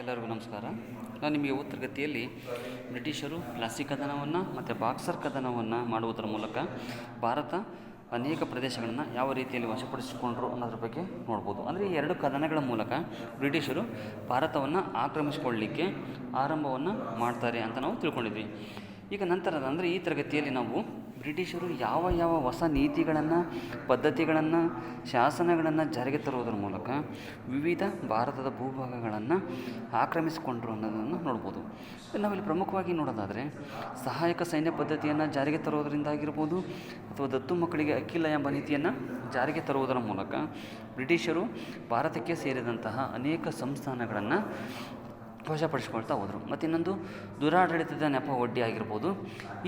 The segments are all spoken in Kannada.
ಎಲ್ಲರಿಗೂ ನಮಸ್ಕಾರ. ನಾನು ನಿಮಗೆ ತರಗತಿಯಲ್ಲಿ ಬ್ರಿಟಿಷರು ಪ್ಲಾಸ್ಟಿಕ್ ಕದನವನ್ನು ಮತ್ತು ಬಾಕ್ಸರ್ ಕದನವನ್ನು ಮಾಡುವುದರ ಮೂಲಕ ಭಾರತ ಅನೇಕ ಪ್ರದೇಶಗಳನ್ನು ಯಾವ ರೀತಿಯಲ್ಲಿ ವಶಪಡಿಸಿಕೊಂಡ್ರು ಅನ್ನೋದ್ರ ಬಗ್ಗೆ ನೋಡ್ಬೋದು. ಅಂದರೆ ಈ ಎರಡು ಕದನಗಳ ಮೂಲಕ ಬ್ರಿಟಿಷರು ಭಾರತವನ್ನು ಆಕ್ರಮಿಸಿಕೊಳ್ಳಲಿಕ್ಕೆ ಆರಂಭವನ್ನು ಮಾಡ್ತಾರೆ ಅಂತ ನಾವು ತಿಳ್ಕೊಂಡಿದ್ವಿ. ಈಗ ನಂತರದ ಅಂದರೆ ಈ ತರಗತಿಯಲ್ಲಿ ನಾವು ಬ್ರಿಟಿಷರು ಯಾವ ಯಾವ ಹೊಸ ನೀತಿಗಳನ್ನು, ಪದ್ಧತಿಗಳನ್ನು, ಶಾಸನಗಳನ್ನು ಜಾರಿಗೆ ತರುವುದರ ಮೂಲಕ ವಿವಿಧ ಭಾರತದ ಭೂಭಾಗಗಳನ್ನು ಆಕ್ರಮಿಸಿಕೊಂಡ್ರು ಅನ್ನೋದನ್ನು ನೋಡ್ಬೋದು. ನಾವಿಲ್ಲಿ ಪ್ರಮುಖವಾಗಿ ನೋಡೋದಾದರೆ ಸಹಾಯಕ ಸೈನ್ಯ ಪದ್ಧತಿಯನ್ನು ಜಾರಿಗೆ ತರುವುದರಿಂದಾಗಿರ್ಬೋದು ಅಥವಾ ದತ್ತು ಮಕ್ಕಳಿಗೆ ಅಕ್ಕಿಲ್ಲ ಎಂಬ ನೀತಿಯನ್ನು ಜಾರಿಗೆ ತರುವುದರ ಮೂಲಕ ಬ್ರಿಟಿಷರು ಭಾರತಕ್ಕೆ ಸೇರಿದಂತಹ ಅನೇಕ ಸಂಸ್ಥಾನಗಳನ್ನು ವಶಪಡಿಸ್ಕೊಳ್ತಾ ಹೋದರು. ಮತ್ತು ಇನ್ನೊಂದು ದುರಾಡಳಿತದ ನೆಪ ಒಡ್ಡಿ ಆಗಿರ್ಬೋದು.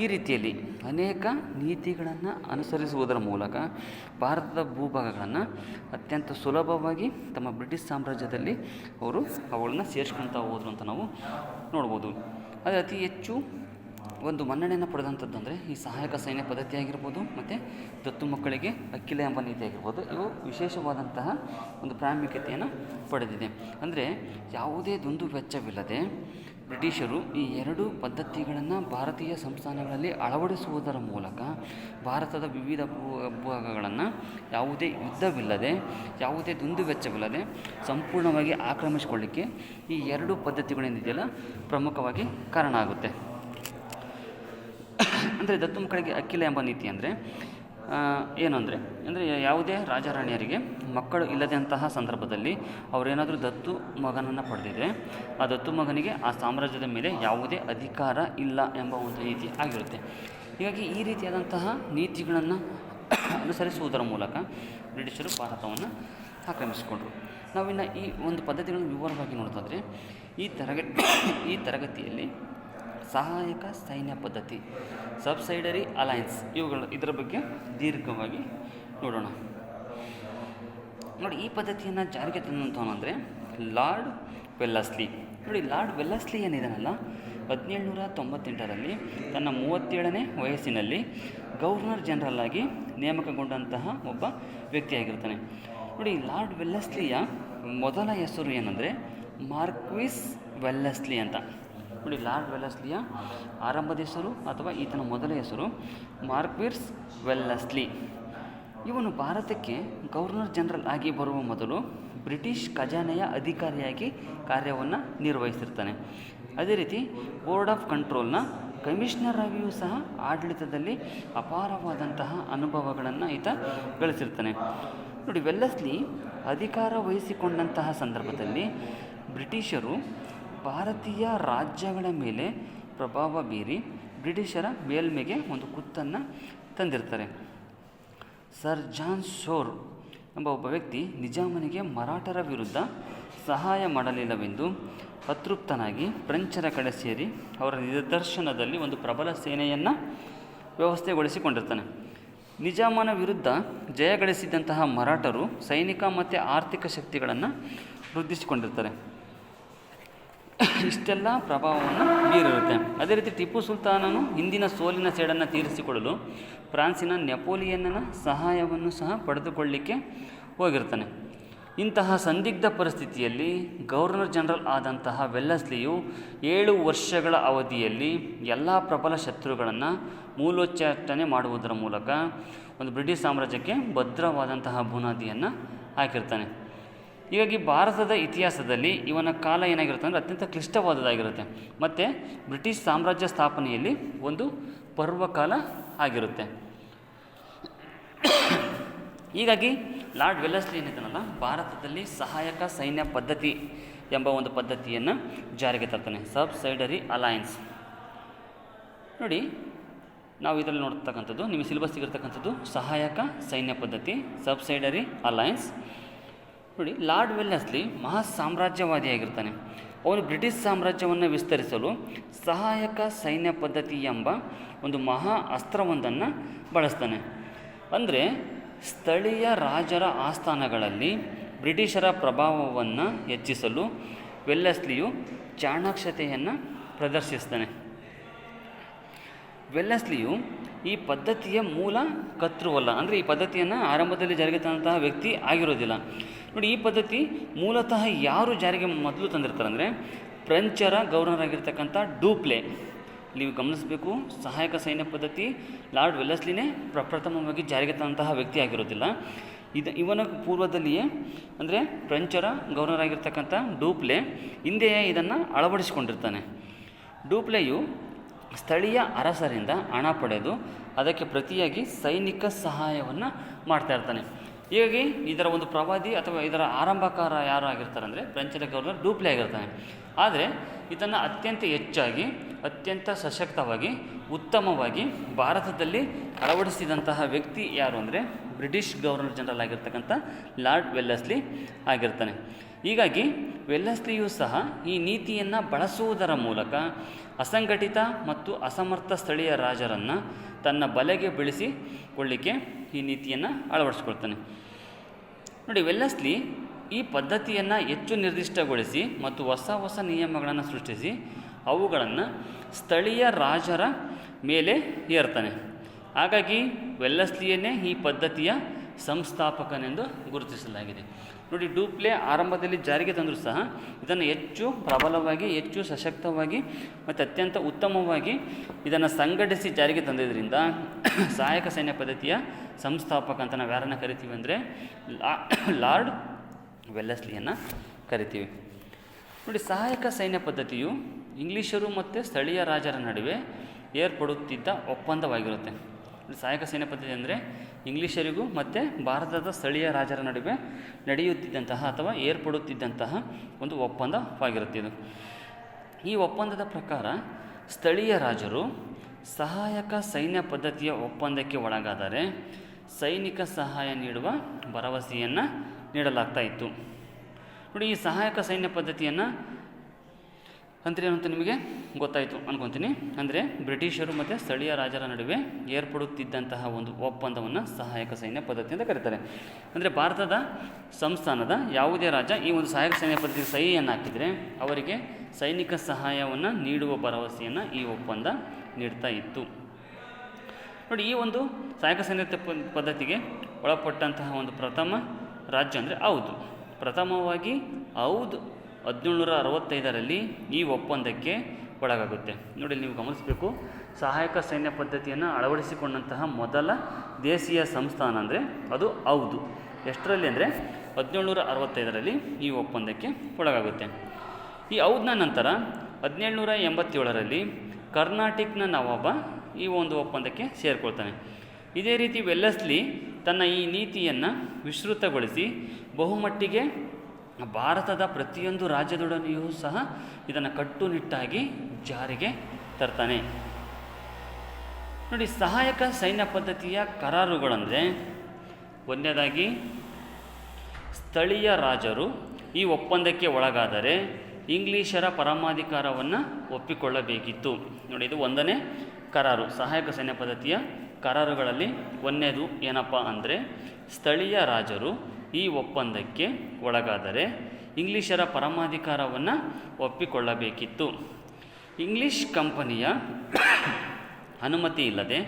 ಈ ರೀತಿಯಲ್ಲಿ ಅನೇಕ ನೀತಿಗಳನ್ನು ಅನುಸರಿಸುವುದರ ಮೂಲಕ ಭಾರತದ ಭೂಭಾಗಗಳನ್ನು ಅತ್ಯಂತ ಸುಲಭವಾಗಿ ತಮ್ಮ ಬ್ರಿಟಿಷ್ ಸಾಮ್ರಾಜ್ಯದಲ್ಲಿ ಅವರು ಅವುಗಳನ್ನು ಸೇರಿಸ್ಕೊಳ್ತಾ ಹೋದರು ಅಂತ ನಾವು ನೋಡ್ಬೋದು. ಅದು ಅತಿ ಹೆಚ್ಚು ಒಂದು ಮನ್ನಣೆಯನ್ನು ಪಡೆದಂಥದ್ದು ಅಂದರೆ ಈ ಸಹಾಯಕ ಸೈನ್ಯ ಪದ್ಧತಿ ಆಗಿರ್ಬೋದು ಮತ್ತು ದತ್ತು ಮಕ್ಕಳಿಗೆ ಅಕ್ಕಿಲ ಎಂಬ ನೀತಿ ಆಗಿರ್ಬೋದು. ಇವು ವಿಶೇಷವಾದಂತಹ ಒಂದು ಪ್ರಾಮುಖ್ಯತೆಯನ್ನು ಪಡೆದಿದೆ. ಅಂದರೆ ಯಾವುದೇ ದುಂದು ವೆಚ್ಚವಿಲ್ಲದೆ ಬ್ರಿಟಿಷರು ಈ ಎರಡು ಪದ್ಧತಿಗಳನ್ನು ಭಾರತೀಯ ಸಂಸ್ಥಾನಗಳಲ್ಲಿ ಅಳವಡಿಸುವುದರ ಮೂಲಕ ಭಾರತದ ವಿವಿಧ ಭೂಭಾಗಗಳನ್ನು ಯಾವುದೇ ಯುದ್ಧವಿಲ್ಲದೆ, ಯಾವುದೇ ದುಂದು ವೆಚ್ಚವಿಲ್ಲದೆ ಸಂಪೂರ್ಣವಾಗಿ ಆಕ್ರಮಿಸಿಕೊಳ್ಳಿಕ್ಕೆ ಈ ಎರಡು ಪದ್ಧತಿಗಳೇನಿದೆಯಲ್ಲ ಪ್ರಮುಖವಾಗಿ ಕಾರಣ ಆಗುತ್ತೆ. ಅಂದರೆ ದತ್ತು ಮಕ್ಕಳಿಗೆ ಅಕ್ಕಿಲ ಎಂಬ ನೀತಿ ಅಂದರೆ ಏನು ಅಂದರೆ ಯಾವುದೇ ರಾಜರಾಣಿಯರಿಗೆ ಮಕ್ಕಳು ಇಲ್ಲದಂತಹ ಸಂದರ್ಭದಲ್ಲಿ ಅವರೇನಾದರೂ ದತ್ತು ಮಗನನ್ನು ಪಡೆದಿದ್ದರೆ ಆ ದತ್ತು ಮಗನಿಗೆ ಆ ಸಾಮ್ರಾಜ್ಯದ ಮೇಲೆ ಯಾವುದೇ ಅಧಿಕಾರ ಇಲ್ಲ ಎಂಬ ಒಂದು ನೀತಿ ಆಗಿರುತ್ತೆ. ಹೀಗಾಗಿ ಈ ರೀತಿಯಾದಂತಹ ನೀತಿಗಳನ್ನು ಅನುಸರಿಸುವುದರ ಮೂಲಕ ಬ್ರಿಟಿಷರು ಭಾರತವನ್ನು ಆಕ್ರಮಿಸಿಕೊಂಡರು. ನಾವಿನ್ನು ಈ ಒಂದು ಪದ್ಧತಿಗಳನ್ನು ವಿವರವಾಗಿ ನೋಡೋದಾದರೆ ಈ ತರಗತಿಯಲ್ಲಿ ಸಹಾಯಕ ಸೈನ್ಯ ಪದ್ಧತಿ, ಸಬ್ಸೈಡರಿ ಅಲೈನ್ಸ್, ಇದರ ಬಗ್ಗೆ ದೀರ್ಘವಾಗಿ ನೋಡೋಣ. ನೋಡಿ, ಈ ಪದ್ಧತಿಯನ್ನು ಜಾರಿಗೆ ತಂದಂಥವನಂದರೆ ಲಾರ್ಡ್ ವೆಲ್ಲಸ್ಲಿ. ನೋಡಿ, ಲಾರ್ಡ್ ವೆಲ್ಲಸ್ಲಿ ಏನಿದಾನಲ್ಲ 1798ರಲ್ಲಿ ತನ್ನ 37ನೇ ವಯಸ್ಸಿನಲ್ಲಿ ಗವರ್ನರ್ ಜನರಲ್ ಆಗಿ ನೇಮಕಗೊಂಡಂತಹ ಒಬ್ಬ ವ್ಯಕ್ತಿಯಾಗಿರ್ತಾನೆ. ನೋಡಿ, ಲಾರ್ಡ್ ವೆಲ್ಲಸ್ಲಿಯ ಮೊದಲ ಹೆಸರು ಏನಂದರೆ ಮಾರ್ಕ್ವಿಸ್ ವೆಲ್ಲಸ್ಲಿ ಅಂತ. ನೋಡಿ, ಲಾರ್ಡ್ ವೆಲ್ಲಸ್ಲಿಯ ಆರಂಭದ ಹೆಸರು ಅಥವಾ ಈತನ ಮೊದಲ ಹೆಸರು ಮಾರ್ಕ್ವಿಸ್ ವೆಲ್ಲಸ್ಲಿ. ಇವನು ಭಾರತಕ್ಕೆ ಗವರ್ನರ್ ಜನರಲ್ ಆಗಿ ಬರುವ ಮೊದಲು ಬ್ರಿಟಿಷ್ ಖಜಾನೆಯ ಅಧಿಕಾರಿಯಾಗಿ ಕಾರ್ಯವನ್ನು ನಿರ್ವಹಿಸಿರ್ತಾನೆ. ಅದೇ ರೀತಿ ಬೋರ್ಡ್ ಆಫ್ ಕಂಟ್ರೋಲ್ನ ಕಮಿಷನರ್ ಆಗಿಯೂ ಸಹ ಆಡಳಿತದಲ್ಲಿ ಅಪಾರವಾದಂತಹ ಅನುಭವಗಳನ್ನು ಈತ ಗಳಿಸಿರ್ತಾನೆ. ನೋಡಿ, ವೆಲ್ಲಸ್ಲಿ ಅಧಿಕಾರ ವಹಿಸಿಕೊಂಡಂತಹ ಸಂದರ್ಭದಲ್ಲಿ ಬ್ರಿಟಿಷರು ಭಾರತೀಯ ರಾಜ್ಯಗಳ ಮೇಲೆ ಪ್ರಭಾವ ಬೀರಿ ಬ್ರಿಟಿಷರ ಮೇಲ್ಮೆಗೆ ಒಂದು ಕುತ್ತನ್ನು ತಂದಿರ್ತಾರೆ. ಸರ್ ಜಾನ್ ಶೋರ್ ಎಂಬ ಒಬ್ಬ ವ್ಯಕ್ತಿ ನಿಜಾಮನಿಗೆ ಮರಾಠರ ವಿರುದ್ಧ ಸಹಾಯ ಮಾಡಲಿಲ್ಲವೆಂದು ಅತೃಪ್ತನಾಗಿ ಫ್ರೆಂಚರ ಕಡೆ ಸೇರಿ ಅವರ ನಿದರ್ಶನದಲ್ಲಿ ಒಂದು ಪ್ರಬಲ ಸೇನೆಯನ್ನು ವ್ಯವಸ್ಥೆಗೊಳಿಸಿಕೊಂಡಿರ್ತಾನೆ. ನಿಜಾಮನ ವಿರುದ್ಧ ಜಯಗಳಿಸಿದಂತಹ ಮರಾಠರು ಸೈನಿಕ ಮತ್ತು ಆರ್ಥಿಕ ಶಕ್ತಿಗಳನ್ನು ವೃದ್ಧಿಸಿಕೊಂಡಿರ್ತಾರೆ. ಇಷ್ಟೆಲ್ಲ ಪ್ರಭಾವವನ್ನು ಬೀರಿರುತ್ತೆ. ಅದೇ ರೀತಿ ಟಿಪ್ಪು ಸುಲ್ತಾನನು ಹಿಂದಿನ ಸೋಲಿನ ಸೇಡನ್ನು ತೀರಿಸಿಕೊಳ್ಳಲು ಫ್ರಾನ್ಸಿನ ನೆಪೋಲಿಯನ್ನನ ಸಹಾಯವನ್ನು ಸಹ ಪಡೆದುಕೊಳ್ಳಲಿಕ್ಕೆ ಹೋಗಿರ್ತಾನೆ. ಇಂತಹ ಸಂದಿಗ್ಧ ಪರಿಸ್ಥಿತಿಯಲ್ಲಿ ಗವರ್ನರ್ ಜನರಲ್ ಆದಂತಹ ವೆಲ್ಲಸ್ಲಿಯು 7 ವರ್ಷಗಳ ಅವಧಿಯಲ್ಲಿ ಎಲ್ಲ ಪ್ರಬಲ ಶತ್ರುಗಳನ್ನು ಮೂಲೋಚ್ಚಾಟನೆ ಮಾಡುವುದರ ಮೂಲಕ ಒಂದು ಬ್ರಿಟಿಷ್ ಸಾಮ್ರಾಜ್ಯಕ್ಕೆ ಭದ್ರವಾದಂತಹ ಬುನಾದಿಯನ್ನು ಹಾಕಿರ್ತಾನೆ. ಹೀಗಾಗಿ ಭಾರತದ ಇತಿಹಾಸದಲ್ಲಿ ಇವನ ಕಾಲ ಏನಾಗಿರುತ್ತೆ ಅಂದರೆ ಅತ್ಯಂತ ಕ್ಲಿಷ್ಟವಾದದ್ದಾಗಿರುತ್ತೆ ಮತ್ತು ಬ್ರಿಟಿಷ್ ಸಾಮ್ರಾಜ್ಯ ಸ್ಥಾಪನೆಯಲ್ಲಿ ಒಂದು ಪರ್ವಕಾಲ ಆಗಿರುತ್ತೆ. ಹೀಗಾಗಿ ಲಾರ್ಡ್ ವೆಲ್ಲಸ್ಲಿ ಏನಿದ್ದಾನಲ್ಲ ಭಾರತದಲ್ಲಿ ಸಹಾಯಕ ಸೈನ್ಯ ಪದ್ಧತಿ ಎಂಬ ಒಂದು ಪದ್ಧತಿಯನ್ನು ಜಾರಿಗೆ ತರ್ತಾನೆ, ಸಬ್ಸೈಡರಿ ಅಲೈನ್ಸ್. ನೋಡಿ, ನಾವು ಇದರಲ್ಲಿ ನೋಡ್ತಕ್ಕಂಥದ್ದು ನಿಮಗೆ ಸಿಲೆಬಸ್ ಸಿಗಿರ್ತಕ್ಕಂಥದ್ದು ಸಹಾಯಕ ಸೈನ್ಯ ಪದ್ಧತಿ, ಸಬ್ಸೈಡರಿ ಅಲೈನ್ಸ್. ನೋಡಿ, ಲಾರ್ಡ್ ವೆಲ್ಲಸ್ಲಿ ಮಹಾ ಸಾಮ್ರಾಜ್ಯವಾದಿಯಾಗಿರ್ತಾನೆ. ಅವನು ಬ್ರಿಟಿಷ್ ಸಾಮ್ರಾಜ್ಯವನ್ನು ವಿಸ್ತರಿಸಲು ಸಹಾಯಕ ಸೈನ್ಯ ಪದ್ಧತಿ ಎಂಬ ಒಂದು ಮಹಾ ಅಸ್ತ್ರವೊಂದನ್ನು ಬಳಸ್ತಾನೆ. ಅಂದರೆ ಸ್ಥಳೀಯ ರಾಜರ ಆಸ್ಥಾನಗಳಲ್ಲಿ ಬ್ರಿಟಿಷರ ಪ್ರಭಾವವನ್ನು ಹೆಚ್ಚಿಸಲು ವೆಲ್ಲಸ್ಲಿಯು ಚಾಣಾಕ್ಷತೆಯನ್ನು ಪ್ರದರ್ಶಿಸ್ತಾನೆ. ವೆಲ್ಲಸ್ಲಿಯು ಈ ಪದ್ಧತಿಯ ಮೂಲ ಕರ್ತೃವಲ್ಲ, ಅಂದರೆ ಈ ಪದ್ಧತಿಯನ್ನು ಆರಂಭದಲ್ಲಿ ಜಾರಿಗೆ ತಂದಂತಹ ವ್ಯಕ್ತಿ ಆಗಿರೋದಿಲ್ಲ. ನೋಡಿ, ಈ ಪದ್ಧತಿ ಮೂಲತಃ ಯಾರು ಜಾರಿಗೆ ಮೊದಲು ತಂದಿರ್ತಾರೆ ಅಂದರೆ ಫ್ರೆಂಚರ ಗವರ್ನರ್ ಆಗಿರ್ತಕ್ಕಂಥ ಡೂಪ್ಲೆ. ನೀವು ಗಮನಿಸಬೇಕು, ಸಹಾಯಕ ಸೈನ್ಯ ಪದ್ಧತಿ ಲಾರ್ಡ್ ವೆಲ್ಲೆಸ್ಲಿನೇ ಪ್ರಪ್ರಥಮವಾಗಿ ಜಾರಿಗೆ ತಂದಂತಹ ವ್ಯಕ್ತಿ ಆಗಿರೋದಿಲ್ಲ. ಇವನ ಪೂರ್ವದಲ್ಲಿಯೇ ಅಂದರೆ ಫ್ರೆಂಚರ ಗವರ್ನರ್ ಆಗಿರ್ತಕ್ಕಂಥ ಡೂಪ್ಲೆ ಹಿಂದೆಯೇ ಇದನ್ನು ಅಳವಡಿಸಿಕೊಂಡಿರ್ತಾನೆ. ಡೂಪ್ಲೆಯು ಸ್ಥಳೀಯ ಅರಸರಿಂದ ಹಣ ಪಡೆದು ಅದಕ್ಕೆ ಪ್ರತಿಯಾಗಿ ಸೈನಿಕ ಸಹಾಯವನ್ನು ಮಾಡ್ತಾ ಇರ್ತಾನೆ. ಹೀಗಾಗಿ ಇದರ ಒಂದು ಪ್ರವಾದಿ ಅಥವಾ ಇದರ ಆರಂಭಕಾರ ಯಾರು ಆಗಿರ್ತಾರೆ ಅಂದರೆ ಫ್ರೆಂಚರ ಗವರ್ನರ್ ಡೂಪ್ಲೆ ಆಗಿರ್ತಾನೆ. ಆದರೆ ಇದನ್ನು ಅತ್ಯಂತ ಸಶಕ್ತವಾಗಿ ಉತ್ತಮವಾಗಿ ಭಾರತದಲ್ಲಿ ಅಳವಡಿಸಿದಂತಹ ವ್ಯಕ್ತಿ ಯಾರು ಅಂದರೆ ಬ್ರಿಟಿಷ್ ಗವರ್ನರ್ ಜನರಲ್ ಆಗಿರ್ತಕ್ಕಂಥ ಲಾರ್ಡ್ ವೆಲ್ಲೆಸ್ಲಿ ಆಗಿರ್ತಾನೆ. ಹೀಗಾಗಿ ವೆಲ್ಲೆಸ್ಲಿಯೂ ಸಹ ಈ ನೀತಿಯನ್ನು ಬಳಸುವುದರ ಮೂಲಕ ಅಸಂಘಟಿತ ಮತ್ತು ಅಸಮರ್ಥ ಸ್ಥಳೀಯ ರಾಜರನ್ನು ತನ್ನ ಬಲೆಗೆ ಬೀಳಿಸಿಕೊಳ್ಳಿಕ್ಕೆ ಈ ನೀತಿಯನ್ನು ಅಳವಡಿಸ್ಕೊಳ್ತಾನೆ. ನೋಡಿ, ವೆಲ್ಲೆಸ್ಲಿ ಈ ಪದ್ಧತಿಯನ್ನು ಹೆಚ್ಚು ನಿರ್ದಿಷ್ಟಗೊಳಿಸಿ ಮತ್ತು ಹೊಸ ನಿಯಮಗಳನ್ನು ಸೃಷ್ಟಿಸಿ ಅವುಗಳನ್ನು ಸ್ಥಳೀಯ ರಾಜರ ಮೇಲೆ ಹೇರ್ತಾನೆ. ಹಾಗಾಗಿ ವೆಲ್ಲೆಸ್ಲಿಯನ್ನೇ ಈ ಪದ್ಧತಿಯ ಸಂಸ್ಥಾಪಕನೆಂದು ಗುರುತಿಸಲಾಗಿದೆ. ನೋಡಿ, ಡೂಪ್ಲೆ ಆರಂಭದಲ್ಲಿ ಜಾರಿಗೆ ತಂದರೂ ಸಹ ಇದನ್ನು ಹೆಚ್ಚು ಪ್ರಬಲವಾಗಿ, ಹೆಚ್ಚು ಸಶಕ್ತವಾಗಿ ಮತ್ತು ಅತ್ಯಂತ ಉತ್ತಮವಾಗಿ ಇದನ್ನು ಸಂಘಟಿಸಿ ಜಾರಿಗೆ ತಂದಿದ್ದರಿಂದ ಸಹಾಯಕ ಸೈನ್ಯ ಪದ್ಧತಿಯ ಸಂಸ್ಥಾಪಕ ಅಂತ ನಾವು ಯಾರನ್ನು ಕರಿತೀವಿ ಅಂದರೆ ಲಾರ್ಡ್ ವೆಲ್ಲೆಸ್ಲಿಯನ್ನು ಕರಿತೀವಿ. ನೋಡಿ, ಸಹಾಯಕ ಸೈನ್ಯ ಪದ್ಧತಿಯು ಇಂಗ್ಲೀಷರು ಮತ್ತು ಸ್ಥಳೀಯ ರಾಜರ ನಡುವೆ ಏರ್ಪಡುತ್ತಿದ್ದ ಒಪ್ಪಂದವಾಗಿರುತ್ತೆ. ಸಹಾಯಕ ಸೈನ್ಯ ಪದ್ಧತಿ ಅಂದರೆ ಇಂಗ್ಲೀಷರಿಗೂ ಮತ್ತು ಭಾರತದ ಸ್ಥಳೀಯ ರಾಜರ ನಡುವೆ ನಡೆಯುತ್ತಿದ್ದಂತಹ ಅಥವಾ ಏರ್ಪಡುತ್ತಿದ್ದಂತಹ ಒಂದು ಒಪ್ಪಂದವಾಗಿರುತ್ತೆ ಇದು. ಈ ಒಪ್ಪಂದದ ಪ್ರಕಾರ ಸ್ಥಳೀಯ ರಾಜರು ಸಹಾಯಕ ಸೈನ್ಯ ಪದ್ಧತಿಯ ಒಪ್ಪಂದಕ್ಕೆ ಒಳಗಾದರೆ ಸೈನಿಕ ಸಹಾಯ ನೀಡುವ ಭರವಸೆಯನ್ನು ನೀಡಲಾಗ್ತಾ ಇತ್ತು. ನೋಡಿ, ಈ ಸಹಾಯಕ ಸೈನ್ಯ ಪದ್ಧತಿಯನ್ನು ಅಂದರೆ ಏನಂತ ನಿಮಗೆ ಗೊತ್ತಾಯಿತು ಅನ್ಕೊತೀನಿ. ಅಂದರೆ ಬ್ರಿಟಿಷರು ಮತ್ತು ಸ್ಥಳೀಯ ರಾಜರ ನಡುವೆ ಏರ್ಪಡುತ್ತಿದ್ದಂತಹ ಒಂದು ಒಪ್ಪಂದವನ್ನು ಸಹಾಯಕ ಸೈನ್ಯ ಪದ್ಧತಿ ಅಂತ ಕರೀತಾರೆ. ಅಂದರೆ ಭಾರತದ ಸಂಸ್ಥಾನದ ಯಾವುದೇ ರಾಜ ಈ ಒಂದು ಸಹಾಯಕ ಸೈನ್ಯ ಪದ್ಧತಿಗೆ ಸಹಿಯನ್ನು ಹಾಕಿದರೆ ಅವರಿಗೆ ಸೈನಿಕ ಸಹಾಯವನ್ನು ನೀಡುವ ಭರವಸೆಯನ್ನು ಈ ಒಪ್ಪಂದ ನೀಡ್ತಾ ಇತ್ತು. ನೋಡಿ, ಈ ಒಂದು ಸಹಾಯಕ ಸೈನ್ಯ ಪದ್ಧತಿಗೆ ಒಳಪಟ್ಟಂತಹ ಒಂದು ಪ್ರಥಮ ರಾಜ್ಯ ಅಂದರೆ ಔದ್. ಪ್ರಥಮವಾಗಿ ಔದ್ 1765ರಲ್ಲಿ ಈ ಒಪ್ಪಂದಕ್ಕೆ ಒಳಗಾಗುತ್ತೆ. ನೋಡಿ, ನೀವು ಗಮನಿಸಬೇಕು, ಸಹಾಯಕ ಸೈನ್ಯ ಪದ್ಧತಿಯನ್ನು ಅಳವಡಿಸಿಕೊಂಡಂತಹ ಮೊದಲ ದೇಶೀಯ ಸಂಸ್ಥಾನ ಅಂದರೆ ಅದು ಔದ್. ಎಷ್ಟರಲ್ಲಿ ಅಂದರೆ 1765ರಲ್ಲಿ ಈ ಒಪ್ಪಂದಕ್ಕೆ ಒಳಗಾಗುತ್ತೆ. ಈ ಔದ್ನ ನಂತರ 1787ರಲ್ಲಿ ಕರ್ನಾಟಕನ ನವಾಬ ಈ ಒಂದು ಒಪ್ಪಂದಕ್ಕೆ ಸೇರಿಕೊಳ್ತಾನೆ. ಇದೇ ರೀತಿ ವೆಲ್ಲೆಸ್ಲಿ ತನ್ನ ಈ ನೀತಿಯನ್ನು ವಿಸ್ತೃತಗೊಳಿಸಿ ಬಹುಮಟ್ಟಿಗೆ ಭಾರತದ ಪ್ರತಿಯೊಂದು ರಾಜ್ಯದೊಡನೆಯೂ ಸಹ ಇದನ್ನು ಕಟ್ಟುನಿಟ್ಟಾಗಿ ಜಾರಿಗೆ ತರ್ತಾನೆ. ನೋಡಿ, ಸಹಾಯಕ ಸೈನ್ಯ ಪದ್ಧತಿಯ ಕರಾರುಗಳಂದರೆ ಒಂದನೇದಾಗಿ ಸ್ಥಳೀಯ ರಾಜರು ಈ ಒಪ್ಪಂದಕ್ಕೆ ಒಳಗಾದರೆ ಇಂಗ್ಲೀಷರ ಪರಮಾಧಿಕಾರವನ್ನು ಒಪ್ಪಿಕೊಳ್ಳಬೇಕಿತ್ತು. ನೋಡಿ, ಇದು ಒಂದನೇ ಕರಾರು. ಸಹಾಯಕ ಸೈನ್ಯ ಪದ್ಧತಿಯ ಕರಾರುಗಳಲ್ಲಿ ಒಂದನೇದು ಏನಪ್ಪ ಅಂದರೆ ಸ್ಥಳೀಯ ರಾಜರು ಈ ಒಪ್ಪಂದಕ್ಕೆ ಒಳಗಾದರೆ ಇಂಗ್ಲೀಷರ ಪರಮಾಧಿಕಾರವನ್ನು ಒಪ್ಪಿಕೊಳ್ಳಬೇಕಿತ್ತು. ಇಂಗ್ಲೀಷ್ ಕಂಪನಿಯ ಅನುಮತಿ ಇಲ್ಲದೆ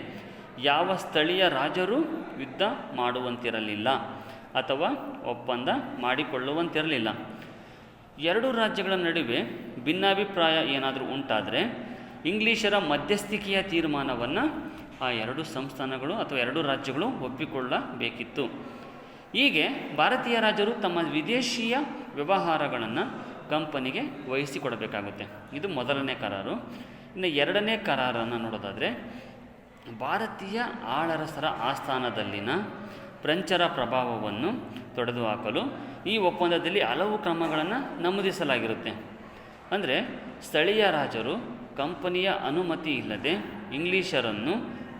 ಯಾವ ಸ್ಥಳೀಯ ರಾಜರು ಯುದ್ಧ ಮಾಡುವಂತಿರಲಿಲ್ಲ ಅಥವಾ ಒಪ್ಪಂದ ಮಾಡಿಕೊಳ್ಳುವಂತಿರಲಿಲ್ಲ. ಎರಡು ರಾಜ್ಯಗಳ ನಡುವೆ ಭಿನ್ನಾಭಿಪ್ರಾಯ ಏನಾದರೂ ಉಂಟಾದರೆ ಇಂಗ್ಲೀಷರ ಮಧ್ಯಸ್ಥಿಕೆಯ ತೀರ್ಮಾನವನ್ನು ಆ ಎರಡು ಸಂಸ್ಥಾನಗಳು ಅಥವಾ ಎರಡು ರಾಜ್ಯಗಳು ಒಪ್ಪಿಕೊಳ್ಳಬೇಕಿತ್ತು. ಹೀಗೆ ಭಾರತೀಯ ರಾಜರು ತಮ್ಮ ವಿದೇಶೀಯ ವ್ಯವಹಾರಗಳನ್ನು ಕಂಪನಿಗೆ ವಹಿಸಿಕೊಡಬೇಕಾಗುತ್ತೆ. ಇದು ಮೊದಲನೇ ಕರಾರು. ಇನ್ನು ಎರಡನೇ ಕರಾರನ್ನು ನೋಡೋದಾದರೆ ಭಾರತೀಯ ಆಳರಸರ ಆಸ್ಥಾನದಲ್ಲಿನ ಫ್ರೆಂಚರ ಪ್ರಭಾವವನ್ನು ತೊಡೆದುಹಾಕಲು ಈ ಒಪ್ಪಂದದಲ್ಲಿ ಹಲವು ಕ್ರಮಗಳನ್ನು ನಮೂದಿಸಲಾಗಿರುತ್ತೆ. ಅಂದರೆ ಸ್ಥಳೀಯ ರಾಜರು ಕಂಪನಿಯ ಅನುಮತಿ ಇಲ್ಲದೆ ಇಂಗ್ಲೀಷರನ್ನು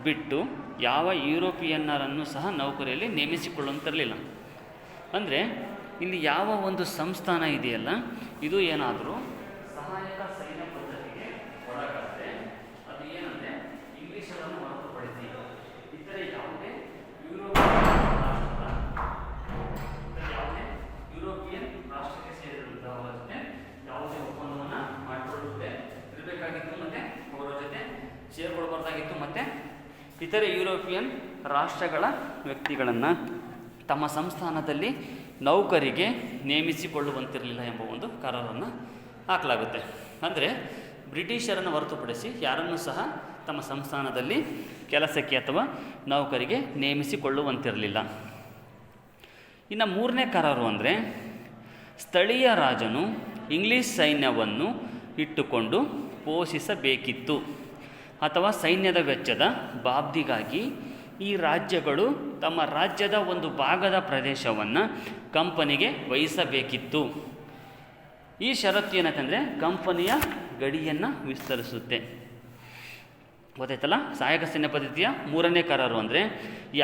ಬಿಟ್ಟು ಯಾವ ಯುರೋಪಿಯನ್ನರನ್ನು ಸಹ ನೌಕರಿಯಲ್ಲಿ ನೇಮಿಸಿಕೊಳ್ಳುವಂತಿರಲಿಲ್ಲ. ಅಂದರೆ ಇಲ್ಲಿ ಯಾವ ಒಂದು ಸಂಸ್ಥಾನ ಇದೆಯಲ್ಲ, ಇದು ಏನಾದರೂ ಸಹಾಯಕ ಸೈನ್ಯ ಪದ್ಧತಿಗೆ ಒಳಗಾದರೆ ಅದು ಏನಂದರೆ ಇಂಗ್ಲೀಷರನ್ನು ಹೊರತುಪಡಿಸಿ ಇತರೆ ಯಾವುದೇ ಯುರೋಪಿಯನ್ ರಾಷ್ಟ್ರಕ್ಕೆ ಸೇರಿದಂತಹ ಜೊತೆ ಯಾವುದೇ ಒಪ್ಪಂದವನ್ನು ಮಾಡಿಕೊಳ್ಳುತ್ತೆ ಇರಬೇಕಾಗಿತ್ತು ಮತ್ತು ಅವರ ಜೊತೆ ಸೇರಿಕೊಳ್ಬಾರ್ದಾಗಿತ್ತು. ಮತ್ತು ಇತರೆ ಯುರೋಪಿಯನ್ ರಾಷ್ಟ್ರಗಳ ವ್ಯಕ್ತಿಗಳನ್ನು ತಮ್ಮ ಸಂಸ್ಥಾನದಲ್ಲಿ ನೌಕರಿಗೆ ನೇಮಿಸಿಕೊಳ್ಳುವಂತಿರಲಿಲ್ಲ ಎಂಬ ಒಂದು ಕರಾರನ್ನು ಹಾಕಲಾಗುತ್ತೆ. ಅಂದರೆ ಬ್ರಿಟಿಷರನ್ನು ಹೊರತುಪಡಿಸಿ ಯಾರನ್ನೂ ಸಹ ತಮ್ಮ ಸಂಸ್ಥಾನದಲ್ಲಿ ಕೆಲಸಕ್ಕೆ ಅಥವಾ ನೌಕರಿಗೆ ನೇಮಿಸಿಕೊಳ್ಳುವಂತಿರಲಿಲ್ಲ. ಇನ್ನು ಮೂರನೇ ಕರಾರು ಅಂದರೆ ಸ್ಥಳೀಯ ರಾಜನು ಇಂಗ್ಲೀಷ್ ಸೈನ್ಯವನ್ನು ಇಟ್ಟುಕೊಂಡು ಪೋಷಿಸಬೇಕಿತ್ತು ಅಥವಾ ಸೈನ್ಯದ ವೆಚ್ಚದ ಬಾಬ್ದಿಗಾಗಿ ಈ ರಾಜ್ಯಗಳು ತಮ್ಮ ರಾಜ್ಯದ ಒಂದು ಭಾಗದ ಪ್ರದೇಶವನ್ನು ಕಂಪನಿಗೆ ವಹಿಸಬೇಕಿತ್ತು. ಈ ಷರತ್ತು ಏನಂತಂದರೆ ಕಂಪನಿಯ ಗಡಿಯನ್ನು ವಿಸ್ತರಿಸುತ್ತೆ. ಗೊತ್ತಾಯ್ತಲ್ಲ? ಸಹಾಯಕ ಸೈನ್ಯ ಪದ್ಧತಿಯ ಮೂರನೇ ಕರಾರು ಅಂದರೆ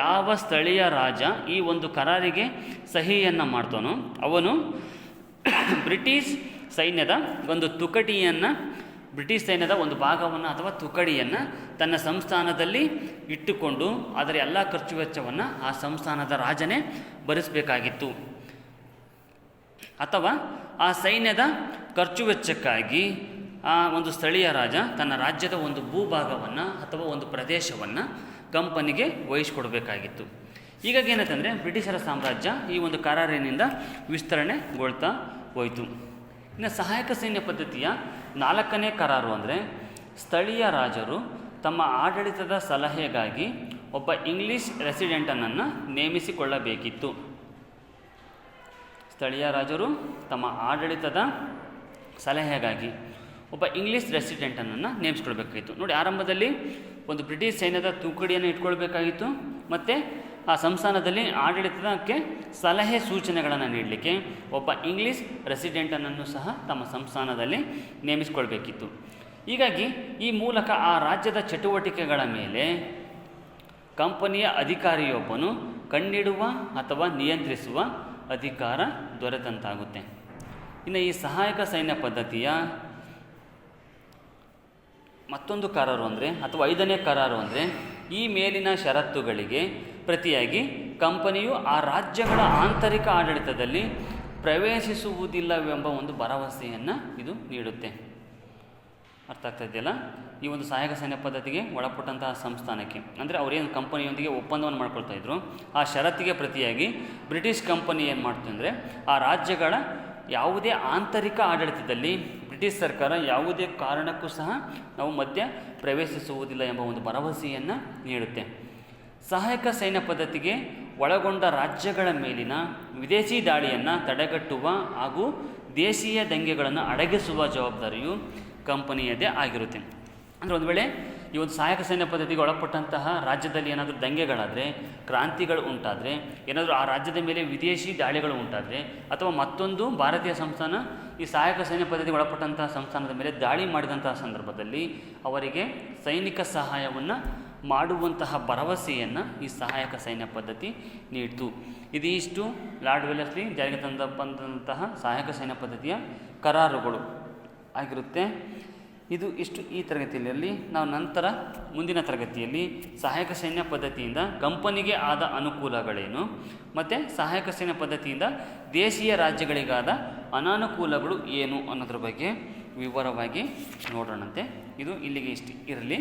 ಯಾವ ಸ್ಥಳೀಯ ರಾಜ ಈ ಒಂದು ಕರಾರಿಗೆ ಸಹಿಯನ್ನು ಮಾಡ್ತಾನೋ ಅವನು ಬ್ರಿಟಿಷ್ ಸೈನ್ಯದ ಒಂದು ತುಕಡಿಯನ್ನು, ಬ್ರಿಟಿಷ್ ಸೈನ್ಯದ ಒಂದು ಭಾಗವನ್ನು ಅಥವಾ ತುಕಡಿಯನ್ನು ತನ್ನ ಸಂಸ್ಥಾನದಲ್ಲಿ ಇಟ್ಟುಕೊಂಡು ಅದರ ಎಲ್ಲ ಖರ್ಚು ವೆಚ್ಚವನ್ನು ಆ ಸಂಸ್ಥಾನದ ರಾಜನೇ ಭರಿಸಬೇಕಾಗಿತ್ತು. ಅಥವಾ ಆ ಸೈನ್ಯದ ಖರ್ಚು ವೆಚ್ಚಕ್ಕಾಗಿ ಆ ಒಂದು ಸ್ಥಳೀಯ ರಾಜ ತನ್ನ ರಾಜ್ಯದ ಒಂದು ಭೂಭಾಗವನ್ನು ಅಥವಾ ಒಂದು ಪ್ರದೇಶವನ್ನು ಕಂಪನಿಗೆ ವಹಿಸಿಕೊಡಬೇಕಾಗಿತ್ತು. ಹೀಗಾಗಿ ಏನಂತಂದರೆ ಬ್ರಿಟಿಷರ ಸಾಮ್ರಾಜ್ಯ ಈ ಒಂದು ಕರಾರಿನಿಂದ ವಿಸ್ತರಣೆಗೊಳ್ತಾ ಹೋಯಿತು. ಇನ್ನು ಸಹಾಯಕ ಸೈನ್ಯ ಪದ್ಧತಿಯ 4ನೇ ಕರಾರು ಅಂದರೆ ಸ್ಥಳೀಯ ರಾಜರು ತಮ್ಮ ಆಡಳಿತದ ಸಲಹೆಗಾಗಿ ಒಬ್ಬ ಇಂಗ್ಲೀಷ್ ರೆಸಿಡೆಂಟನನ್ನು ನೇಮಿಸಿಕೊಳ್ಳಬೇಕಿತ್ತು. ಸ್ಥಳೀಯ ರಾಜರು ತಮ್ಮ ಆಡಳಿತದ ಸಲಹೆಗಾಗಿ ಒಬ್ಬ ಇಂಗ್ಲೀಷ್ ರೆಸಿಡೆಂಟನನ್ನು ನೇಮಿಸ್ಕೊಳ್ಬೇಕಾಗಿತ್ತು. ನೋಡಿ, ಆರಂಭದಲ್ಲಿ ಒಂದು ಬ್ರಿಟಿಷ್ ಸೈನ್ಯದ ತುಕಡಿಯನ್ನು ಇಟ್ಕೊಳ್ಬೇಕಾಗಿತ್ತು ಮತ್ತು ಆ ಸಂಸ್ಥಾನದಲ್ಲಿ ಆಡಳಿತಕ್ಕೆ ಸಲಹೆ ಸೂಚನೆಗಳನ್ನು ನೀಡಲಿಕ್ಕೆ ಒಬ್ಬ ಇಂಗ್ಲೀಷ್ ರೆಸಿಡೆಂಟನನ್ನು ಸಹ ತಮ್ಮ ಸಂಸ್ಥಾನದಲ್ಲಿ ನೇಮಿಸಿಕೊಳ್ಬೇಕಿತ್ತು. ಹೀಗಾಗಿ ಈ ಮೂಲಕ ಆ ರಾಜ್ಯದ ಚಟುವಟಿಕೆಗಳ ಮೇಲೆ ಕಂಪನಿಯ ಅಧಿಕಾರಿಯೊಬ್ಬನು ಕಣ್ಣಿಡುವ ಅಥವಾ ನಿಯಂತ್ರಿಸುವ ಅಧಿಕಾರ ದೊರೆತಂತಾಗುತ್ತೆ. ಇನ್ನು ಈ ಸಹಾಯಕ ಸೈನ್ಯ ಪದ್ಧತಿಯ ಮತ್ತೊಂದು ಕರಾರು ಅಂದರೆ ಅಥವಾ 5ನೇ ಕರಾರು ಅಂದರೆ ಈ ಮೇಲಿನ ಷರತ್ತುಗಳಿಗೆ ಪ್ರತಿಯಾಗಿ ಕಂಪನಿಯು ಆ ರಾಜ್ಯಗಳ ಆಂತರಿಕ ಆಡಳಿತದಲ್ಲಿ ಪ್ರವೇಶಿಸುವುದಿಲ್ಲವೆಂಬ ಒಂದು ಭರವಸೆಯನ್ನು ಇದು ನೀಡುತ್ತೆ. ಅರ್ಥ ಆಗ್ತಾ ಇದೆಯಲ್ಲ? ಈ ಒಂದು ಸಹಾಯಕ ಸೈನ್ಯ ಪದ್ಧತಿಗೆ ಒಳಪಟ್ಟಂತಹ ಸಂಸ್ಥಾನಕ್ಕೆ ಅಂದರೆ ಅವರೇನು ಕಂಪನಿಯೊಂದಿಗೆ ಒಪ್ಪಂದವನ್ನು ಮಾಡ್ಕೊಳ್ತಾ ಇದ್ರು, ಆ ಷರತ್ತಿಗೆ ಪ್ರತಿಯಾಗಿ ಬ್ರಿಟಿಷ್ ಕಂಪನಿ ಏನು ಮಾಡ್ತು ಅಂದರೆ ಆ ರಾಜ್ಯಗಳ ಯಾವುದೇ ಆಂತರಿಕ ಆಡಳಿತದಲ್ಲಿ ಬ್ರಿಟಿಷ್ ಸರ್ಕಾರ ಯಾವುದೇ ಕಾರಣಕ್ಕೂ ಸಹ ನಾವು ಮಧ್ಯ ಪ್ರವೇಶಿಸುವುದಿಲ್ಲ ಎಂಬ ಒಂದು ಭರವಸೆಯನ್ನು ನೀಡುತ್ತೆ. ಸಹಾಯಕ ಸೈನ್ಯ ಪದ್ಧತಿಗೆ ಒಳಗೊಂಡ ರಾಜ್ಯಗಳ ಮೇಲಿನ ವಿದೇಶಿ ದಾಳಿಯನ್ನು ತಡೆಗಟ್ಟುವ ಹಾಗೂ ದೇಶೀಯ ದಂಗೆಗಳನ್ನು ಅಡಗಿಸುವ ಜವಾಬ್ದಾರಿಯು ಕಂಪನಿಯದೇ ಆಗಿರುತ್ತೆ. ಅಂದರೆ ಒಂದು ವೇಳೆ ಈ ಒಂದು ಸಹಾಯಕ ಸೈನ್ಯ ಪದ್ಧತಿಗೆ ಒಳಪಟ್ಟಂತಹ ರಾಜ್ಯದಲ್ಲಿ ಏನಾದರೂ ದಂಗೆಗಳಾದರೆ, ಕ್ರಾಂತಿಗಳು ಉಂಟಾದರೆ, ಏನಾದರೂ ಆ ರಾಜ್ಯದ ಮೇಲೆ ವಿದೇಶಿ ದಾಳಿಗಳು ಉಂಟಾದರೆ ಅಥವಾ ಮತ್ತೊಂದು ಭಾರತೀಯ ಸಂಸ್ಥಾನ ಈ ಸಹಾಯಕ ಸೈನ್ಯ ಪದ್ಧತಿಗೆ ಒಳಪಟ್ಟಂತಹ ಸಂಸ್ಥಾನದ ಮೇಲೆ ದಾಳಿ ಮಾಡಿದಂತಹ ಸಂದರ್ಭದಲ್ಲಿ ಅವರಿಗೆ ಸೈನಿಕ ಸಹಾಯವನ್ನು ಮಾಡುವಂತಹ ಭರವಸೆಯನ್ನು ಈ ಸಹಾಯಕ ಸೈನ್ಯ ಪದ್ಧತಿ ನೀಡಿತು. ಇದಿಷ್ಟು ಲಾರ್ಡ್ ವೆಲ್ಲೆಸ್ಲಿ ಜಾರಿಗೆ ಬಂದಂತಹ ಸಹಾಯಕ ಸೈನ್ಯ ಪದ್ಧತಿಯ ಕರಾರುಗಳು ಆಗಿರುತ್ತೆ. ಇದು ಇಷ್ಟು ಈ ತರಗತಿಯಲ್ಲಿ. ನಾವು ನಂತರ ಮುಂದಿನ ತರಗತಿಯಲ್ಲಿ ಸಹಾಯಕ ಸೈನ್ಯ ಪದ್ಧತಿಯಿಂದ ಕಂಪನಿಗೆ ಆದ ಅನುಕೂಲಗಳೇನು ಮತ್ತು ಸಹಾಯಕ ಸೈನ್ಯ ಪದ್ಧತಿಯಿಂದ ದೇಶೀಯ ರಾಜ್ಯಗಳಿಗಾದ ಅನಾನುಕೂಲಗಳು ಏನು ಅನ್ನೋದ್ರ ಬಗ್ಗೆ ವಿವರವಾಗಿ ನೋಡೋಣಂತೆ. ಇದು ಇಲ್ಲಿಗೆ ಇರಲಿ.